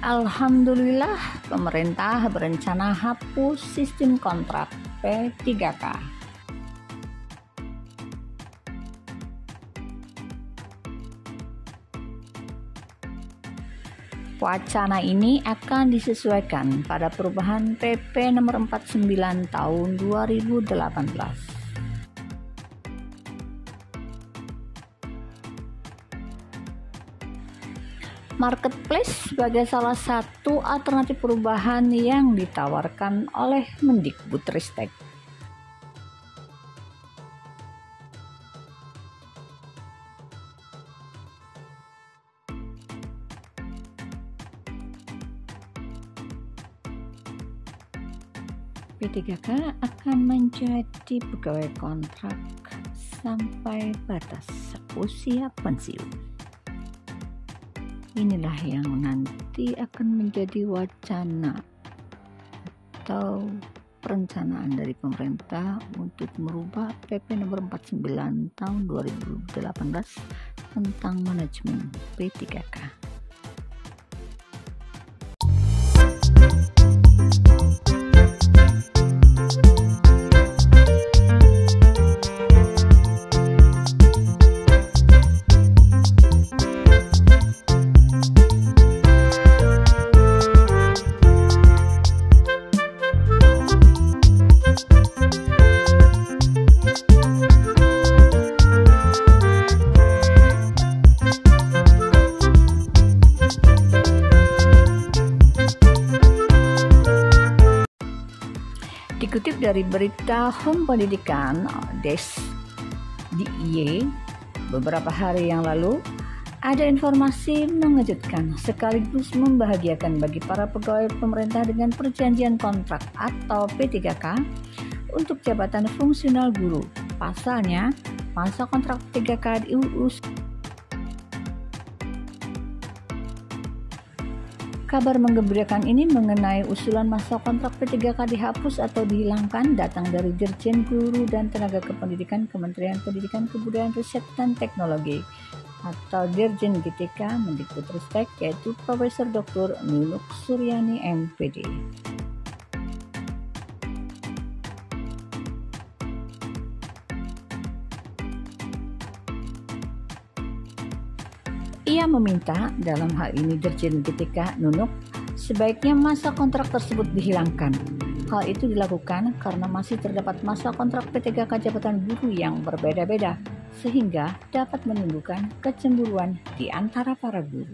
Alhamdulillah, pemerintah berencana hapus sistem kontrak P3K. Wacana ini akan disesuaikan pada perubahan PP nomor 49 tahun 2018. Marketplace sebagai salah satu alternatif perubahan yang ditawarkan oleh Mendikbudristek. P3K akan menjadi pegawai kontrak sampai batas usia pensiun. Inilah yang nanti akan menjadi wacana atau perencanaan dari pemerintah untuk merubah PP nomor 49 tahun 2018 tentang manajemen P3K. Dikutip dari berita Home Pendidikan DIY beberapa hari yang lalu, ada informasi mengejutkan sekaligus membahagiakan bagi para pegawai pemerintah dengan perjanjian kontrak atau P3K untuk jabatan fungsional guru. Pasalnya, masa kontrak P3K diurus. Kabar menggembirakan ini mengenai usulan masa kontrak P3K dihapus atau dihilangkan datang dari Dirjen Guru dan Tenaga Kependidikan Kementerian Pendidikan Kebudayaan Riset dan Teknologi atau Dirjen GTK Mendikbudristek, yaitu Profesor Dr. Nunuk Suryani MPD. Ia meminta dalam hal ini Dirjen GTK Nunuk sebaiknya masa kontrak tersebut dihilangkan. Hal itu dilakukan karena masih terdapat masa kontrak P3K jabatan guru yang berbeda-beda sehingga dapat menimbulkan kecemburuan di antara para guru.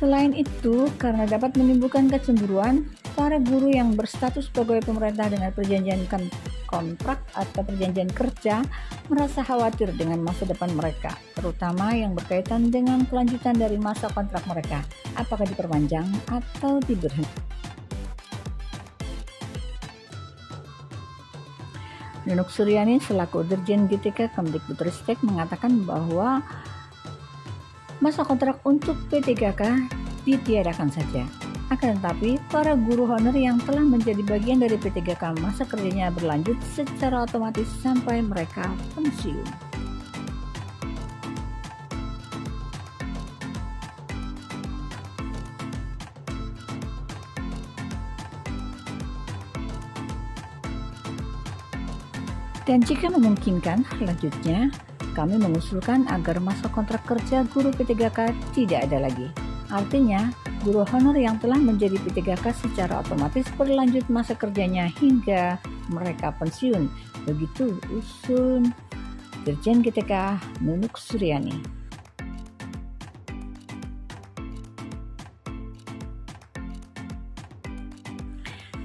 Selain itu, karena dapat menimbulkan kecemburuan, para guru yang berstatus pegawai pemerintah dengan perjanjian kontrak atau perjanjian kerja merasa khawatir dengan masa depan mereka, terutama yang berkaitan dengan kelanjutan dari masa kontrak mereka, apakah diperpanjang atau diberhentikan. Nunuk Suryani selaku Dirjen GTK Kemdikbudristek mengatakan bahwa masa kontrak untuk P3K ditiadakan saja. Akan tetapi, para guru honor yang telah menjadi bagian dari P3K masa kerjanya berlanjut secara otomatis sampai mereka pensiun. Dan jika memungkinkan, selanjutnya kami mengusulkan agar masa kontrak kerja guru P3K tidak ada lagi. Artinya, guru honor yang telah menjadi P3K secara otomatis berlanjut masa kerjanya hingga mereka pensiun. Begitu usul Dirjen GTK Nunuk Suryani.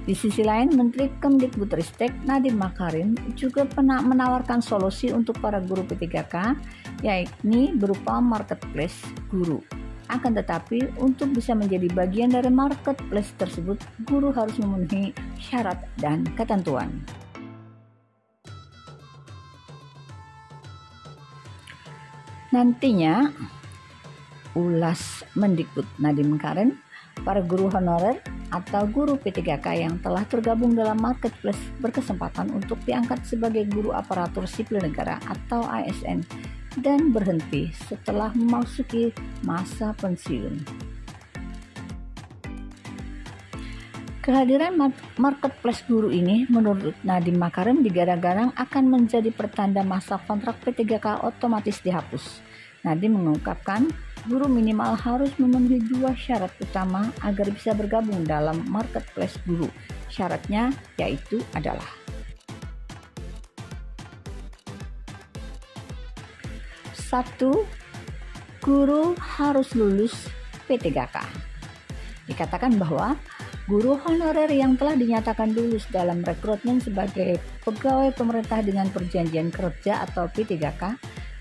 Di sisi lain, Menteri Kemdikbudristek Nadiem Makarim juga pernah menawarkan solusi untuk para guru P3K, yakni berupa marketplace guru. Akan tetapi, untuk bisa menjadi bagian dari marketplace tersebut, guru harus memenuhi syarat dan ketentuan. Nantinya, ulas Mendikbud Nadiem Makarim Para guru honorer atau guru P3K yang telah tergabung dalam marketplace berkesempatan untuk diangkat sebagai guru aparatur sipil negara atau ASN dan berhenti setelah memasuki masa pensiun. Kehadiran marketplace guru ini menurut Nadiem Makarim digadang-gadang akan menjadi pertanda masa kontrak P3K otomatis dihapus. Nadiem mengungkapkan guru minimal harus memenuhi 2 syarat utama agar bisa bergabung dalam marketplace guru. Syaratnya yaitu adalah: 1. Guru harus lulus P3K. Dikatakan bahwa guru honorer yang telah dinyatakan lulus dalam rekrutmen sebagai pegawai pemerintah dengan perjanjian kerja atau P3K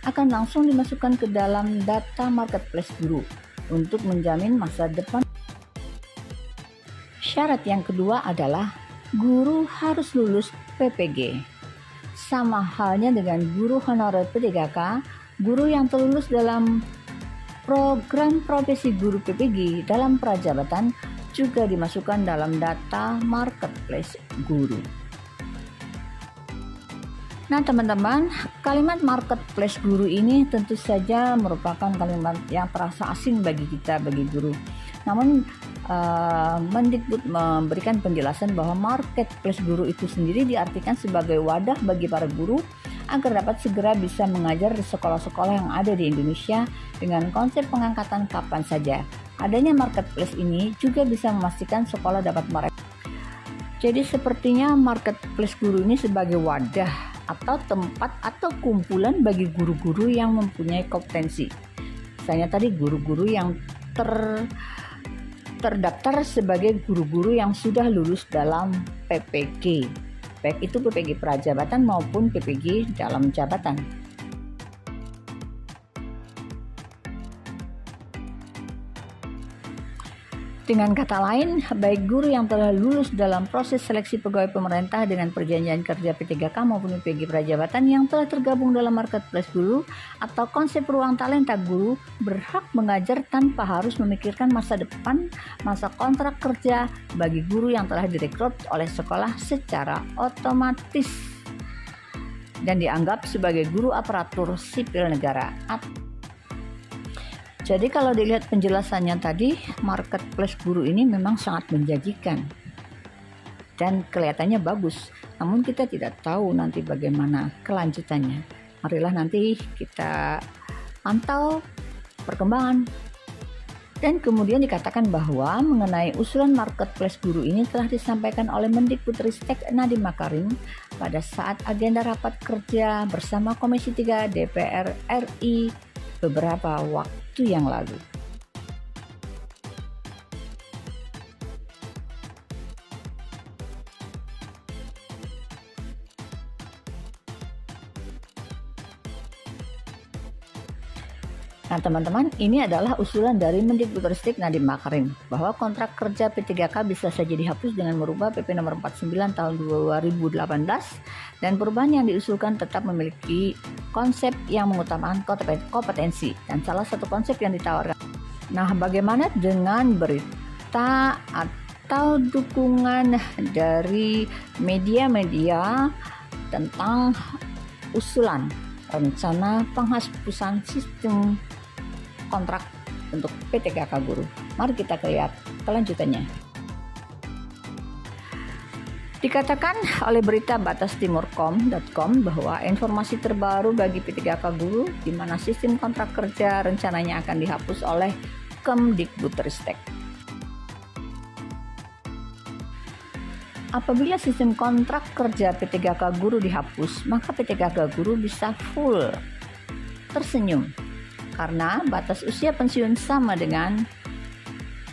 akan langsung dimasukkan ke dalam data marketplace guru untuk menjamin masa depan. Syarat yang kedua adalah guru harus lulus PPG. Sama halnya dengan guru honorer P3K, guru yang terlulus dalam program profesi guru PPG dalam prajabatan juga dimasukkan dalam data marketplace guru. Nah teman-teman, kalimat marketplace guru ini tentu saja merupakan kalimat yang terasa asing bagi kita, bagi guru. Namun Mendikbud memberikan penjelasan bahwa marketplace guru itu sendiri diartikan sebagai wadah bagi para guru agar dapat segera bisa mengajar di sekolah-sekolah yang ada di Indonesia dengan konsep pengangkatan kapan saja. Adanya marketplace ini juga bisa memastikan sekolah dapat merekrut. Jadi sepertinya marketplace guru ini sebagai wadah atau tempat atau kumpulan bagi guru-guru yang mempunyai kompetensi. Misalnya tadi guru-guru yang terdaftar sebagai guru-guru yang sudah lulus dalam PPG, baik itu PPG prajabatan maupun PPG dalam jabatan. Dengan kata lain, baik guru yang telah lulus dalam proses seleksi pegawai pemerintah dengan perjanjian kerja P3K maupun PPG prajabatan yang telah tergabung dalam marketplace guru atau konsep ruang talenta guru berhak mengajar tanpa harus memikirkan masa depan, masa kontrak kerja bagi guru yang telah direkrut oleh sekolah secara otomatis dan dianggap sebagai guru aparatur sipil negara. Jadi kalau dilihat penjelasannya tadi, marketplace guru ini memang sangat menjanjikan dan kelihatannya bagus. Namun kita tidak tahu nanti bagaimana kelanjutannya. Marilah nanti kita pantau perkembangan. Dan kemudian dikatakan bahwa mengenai usulan marketplace guru ini telah disampaikan oleh Mendikbudristek Nadiem Makarim pada saat agenda rapat kerja bersama Komisi 3 DPR RI beberapa waktu yang lalu. Nah teman-teman, ini adalah usulan dari Mendikbudristek Nadiem Makarim bahwa kontrak kerja P3K bisa saja dihapus dengan merubah PP nomor 49 tahun 2018 dan perubahan yang diusulkan tetap memiliki konsep yang mengutamakan kompetensi dan salah satu konsep yang ditawarkan. Nah, bagaimana dengan berita atau dukungan dari media-media tentang usulan rencana penghapusan sistem kontrak untuk P3K guru? Mari kita lihat kelanjutannya. Dikatakan oleh berita batastimurcom.com bahwa informasi terbaru bagi P3K guru di mana sistem kontrak kerja rencananya akan dihapus oleh Kemdikbudristek. Apabila sistem kontrak kerja P3K guru dihapus, maka P3K guru bisa full tersenyum karena batas usia pensiun sama dengan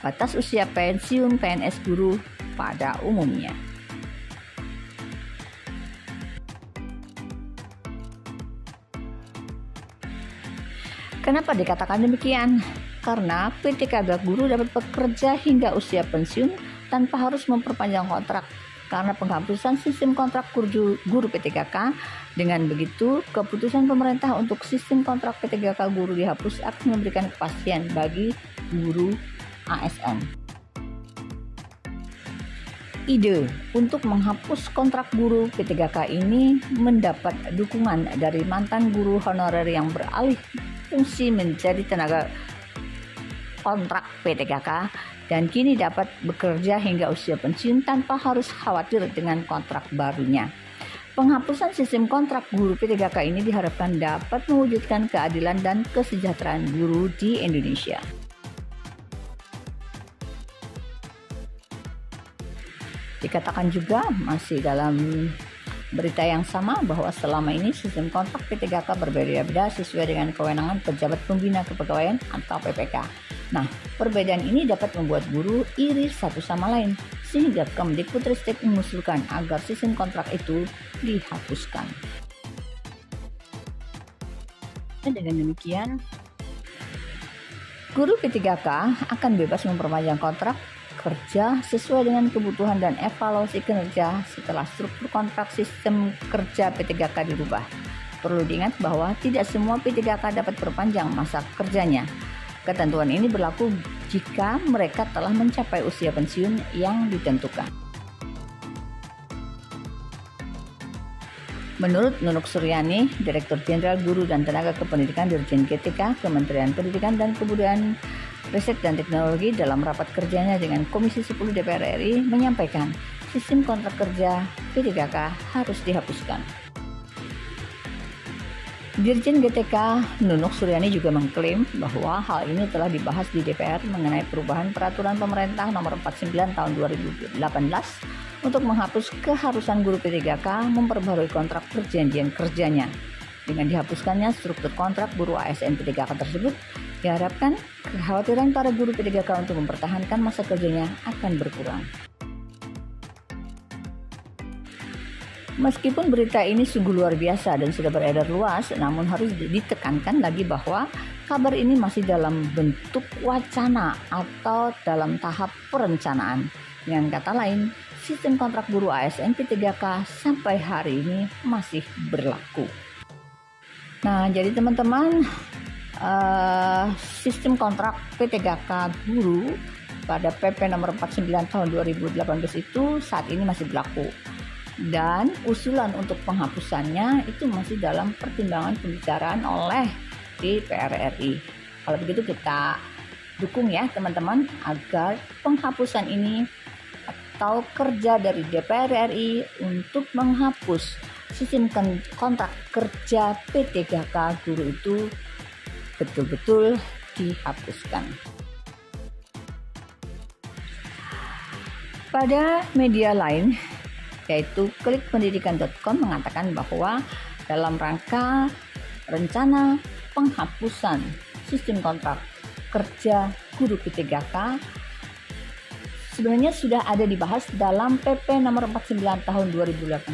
batas usia pensiun PNS guru pada umumnya. Kenapa dikatakan demikian? Karena P3K guru dapat bekerja hingga usia pensiun tanpa harus memperpanjang kontrak. Karena penghapusan sistem kontrak guru P3K, dengan begitu keputusan pemerintah untuk sistem kontrak P3K guru dihapus akan memberikan kepastian bagi guru ASN. Ide untuk menghapus kontrak guru P3K ini mendapat dukungan dari mantan guru honorer yang beralih fungsi menjadi tenaga kontrak P3K dan kini dapat bekerja hingga usia pensiun tanpa harus khawatir dengan kontrak barunya. Penghapusan sistem kontrak guru P3K ini diharapkan dapat mewujudkan keadilan dan kesejahteraan guru di Indonesia. Dikatakan juga masih dalam berita yang sama bahwa selama ini sistem kontrak P3K berbeda-beda sesuai dengan kewenangan pejabat pembina kepegawaian atau PPK. Nah, perbedaan ini dapat membuat guru iri satu sama lain sehingga Kemdikbudristek mengusulkan agar sistem kontrak itu dihapuskan. Dengan demikian, guru P3K akan bebas memperpanjang kontrak kerja sesuai dengan kebutuhan dan evaluasi kinerja setelah struktur kontrak sistem kerja P3K dirubah. Perlu diingat bahwa tidak semua P3K dapat perpanjang masa kerjanya. Ketentuan ini berlaku jika mereka telah mencapai usia pensiun yang ditentukan. Menurut Nunuk Suryani, Direktur Jenderal Guru dan Tenaga Kependidikan Dirjen GTK, Kementerian Pendidikan dan Kebudayaan, Riset dan Teknologi dalam rapat kerjanya dengan Komisi 10 DPR RI menyampaikan sistem kontrak kerja P3K harus dihapuskan. Dirjen GTK Nunuk Suryani juga mengklaim bahwa hal ini telah dibahas di DPR mengenai perubahan peraturan pemerintah nomor 49 tahun 2018 untuk menghapus keharusan guru P3K memperbarui kontrak perjanjian kerjanya. Dengan dihapuskannya struktur kontrak guru ASN P3K tersebut, diharapkan kekhawatiran para guru P3K untuk mempertahankan masa kerjanya akan berkurang. Meskipun berita ini sungguh luar biasa dan sudah beredar luas, namun harus ditekankan lagi bahwa kabar ini masih dalam bentuk wacana atau dalam tahap perencanaan. Dengan kata lain, sistem kontrak guru ASN P3K sampai hari ini masih berlaku. Nah, jadi teman-teman, sistem kontrak P3K guru pada PP nomor 49 tahun 2018 itu saat ini masih berlaku. Dan usulan untuk penghapusannya itu masih dalam pertimbangan pembicaraan oleh DPR RI. Kalau begitu kita dukung ya teman-teman agar penghapusan ini atau kerja dari DPR RI untuk menghapus sistem kontrak kerja P3K guru itu betul-betul dihapuskan. Pada media lain, yaitu klikpendidikan.com mengatakan bahwa dalam rangka rencana penghapusan sistem kontrak kerja guru P3K sebenarnya sudah ada dibahas dalam PP nomor 49 tahun 2018.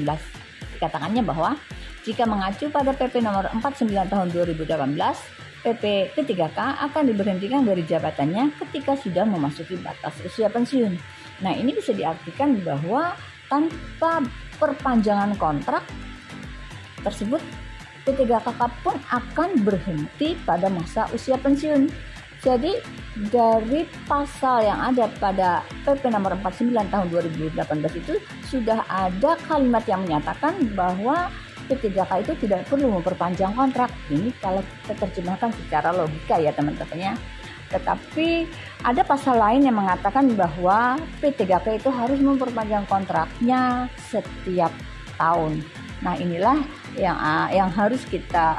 Dikatakannya bahwa jika mengacu pada PP nomor 49 tahun 2018, PP P3K akan diberhentikan dari jabatannya ketika sudah memasuki batas usia pensiun. Nah, ini bisa diartikan bahwa tanpa perpanjangan kontrak tersebut, P3K pun akan berhenti pada masa usia pensiun. Jadi dari pasal yang ada pada PP nomor 49 tahun 2018 itu sudah ada kalimat yang menyatakan bahwa P3K itu tidak perlu memperpanjang kontrak. Ini kalau kita terjemahkan secara logika ya teman-teman ya. Tetapi ada pasal lain yang mengatakan bahwa P3K itu harus memperpanjang kontraknya setiap tahun. Nah, inilah yang harus kita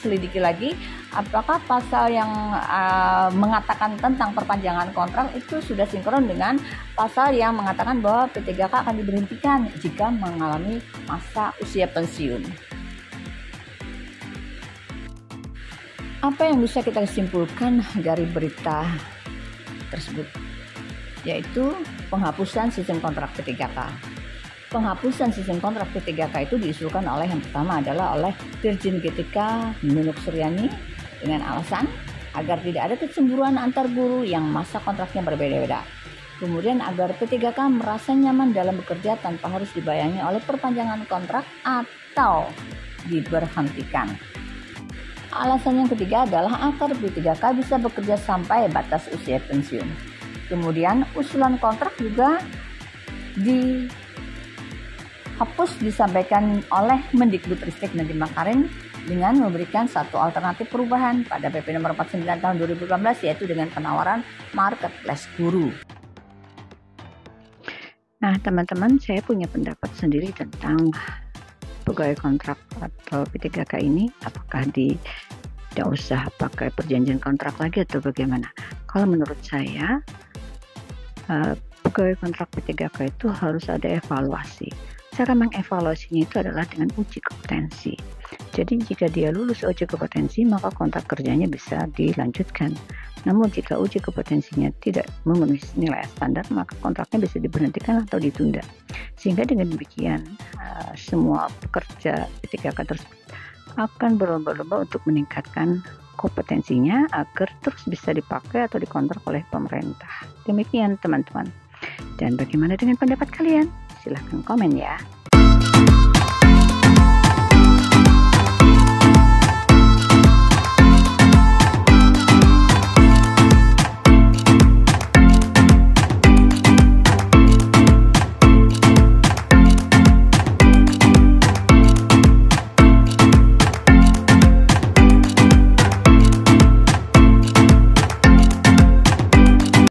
selidiki lagi, apakah pasal yang mengatakan tentang perpanjangan kontrak itu sudah sinkron dengan pasal yang mengatakan bahwa P3K akan diberhentikan jika mengalami masa usia pensiun. Apa yang bisa kita simpulkan dari berita tersebut? Yaitu penghapusan sistem kontrak P3K. Penghapusan sistem kontrak P3K itu diusulkan oleh yang pertama adalah oleh Dirjen GTK Nunuk Suryani dengan alasan agar tidak ada kecemburuan antar guru yang masa kontraknya berbeda-beda. Kemudian agar P3K merasa nyaman dalam bekerja tanpa harus dibayangi oleh perpanjangan kontrak atau diberhentikan. Alasan yang ketiga adalah agar P3K bisa bekerja sampai batas usia pensiun. Kemudian usulan kontrak juga dihapus disampaikan oleh Mendikbudristek Nadiem Makarim dengan memberikan satu alternatif perubahan pada PP nomor 49 tahun 2018, yaitu dengan penawaran marketplace guru. Nah, teman-teman, saya punya pendapat sendiri tentang pegawai kontrak atau P3K ini. Apakah tidak usah pakai perjanjian kontrak lagi atau bagaimana? Kalau menurut saya, pegawai kontrak P3K itu harus ada evaluasi. Cara mengevaluasinya itu adalah dengan uji kompetensi. Jadi jika dia lulus uji kompetensi, maka kontrak kerjanya bisa dilanjutkan. Namun jika uji kompetensinya tidak memenuhi nilai standar, maka kontraknya bisa diberhentikan atau ditunda. Sehingga dengan demikian, semua pekerja P3K tersebut akan berlomba-lomba untuk meningkatkan kompetensinya agar terus bisa dipakai atau dikontrak oleh pemerintah. Demikian teman-teman. Dan bagaimana dengan pendapat kalian? Silahkan komen ya.